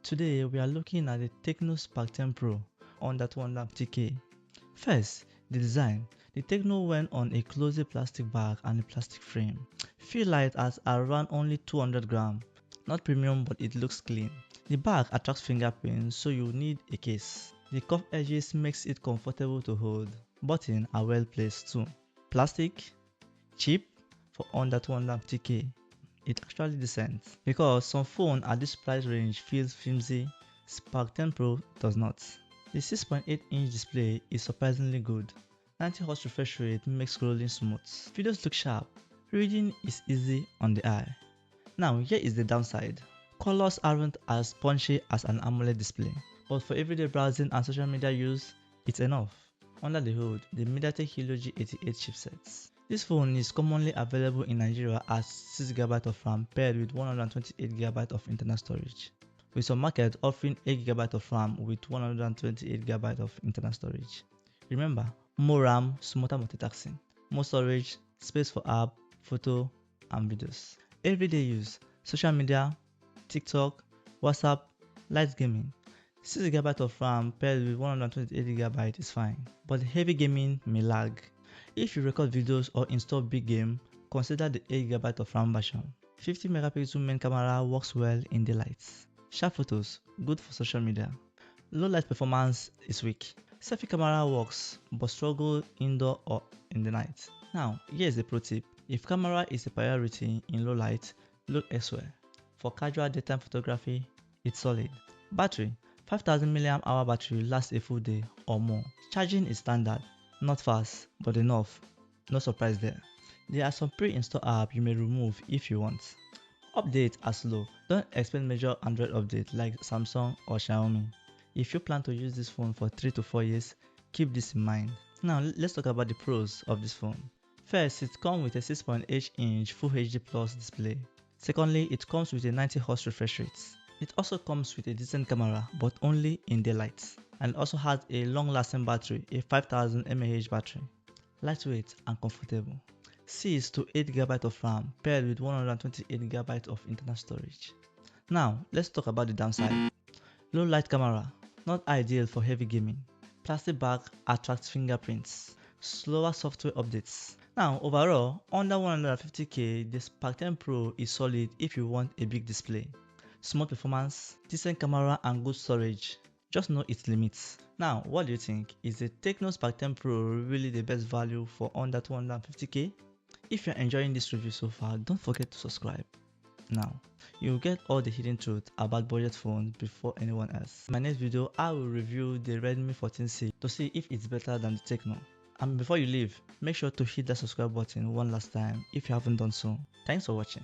Today we are looking at the Tecno Spark 10 Pro under 250k. First, the design. The Tecno went on a glossy plastic bag and a plastic frame. Feel light at around only 200 gram. Not premium, but it looks clean. The bag attracts fingerprints, so you need a case. The curved edges makes it comfortable to hold. Buttons are well placed too. Plastic, cheap for under 250k. It's actually decent because some phone at this price range feels flimsy. Spark 10 Pro does not. The 6.8-inch display is surprisingly good. 90Hz refresh rate makes scrolling smooth. Videos look sharp. Reading is easy on the eye. Now here is the downside. Colors aren't as punchy as an AMOLED display, but for everyday browsing and social media use, it's enough. Under the hood, the MediaTek Helio G88 chipsets. This phone is commonly available in Nigeria as 6GB of RAM paired with 128GB of internal storage, with some markets offering 8GB of RAM with 128GB of internal storage. Remember, more RAM, smoother multitasking, more storage, space for app, photo, and videos. Everyday use, social media, TikTok, WhatsApp, light gaming. 6GB of RAM paired with 128GB is fine, but heavy gaming may lag. If you record videos or install big game, consider the 8GB of RAM version. 50MP main camera works well in daylight. Sharp photos, good for social media. Low light performance is weak. Selfie camera works, but struggle indoor or in the night. Now, here's a pro tip. If camera is a priority in low light, look elsewhere. For casual daytime photography, it's solid. Battery, 5000 mAh battery lasts a full day or more. Charging is standard. Not fast, but enough. No surprise there. There are some pre-installed apps you may remove if you want. Updates are slow. Don't expect major Android updates like Samsung or Xiaomi. If you plan to use this phone for 3 to 4 years, keep this in mind. Now let's talk about the pros of this phone. First, it comes with a 6.8-inch Full HD Plus display. Secondly, it comes with a 90Hz refresh rate. It also comes with a decent camera, but only in daylight, and also has a long-lasting battery, a 5000 mAh battery. Lightweight and comfortable. 6 to 8GB of RAM paired with 128GB of internal storage. Now, let's talk about the downside. Low light camera, not ideal for heavy gaming. Plastic bag attracts fingerprints. Slower software updates. Now, overall, under 150k, the Spark 10 Pro is solid if you want a big display. Smooth performance, decent camera and good storage. Just know its limits. Now, what do you think? Is the Tecno Spark 10 Pro really the best value for under 250k? If you're enjoying this review so far, don't forget to subscribe. Now, you'll get all the hidden truth about budget phones before anyone else. In my next video, I will review the Redmi 14C to see if it's better than the Tecno. And before you leave, make sure to hit that subscribe button one last time if you haven't done so. Thanks for watching.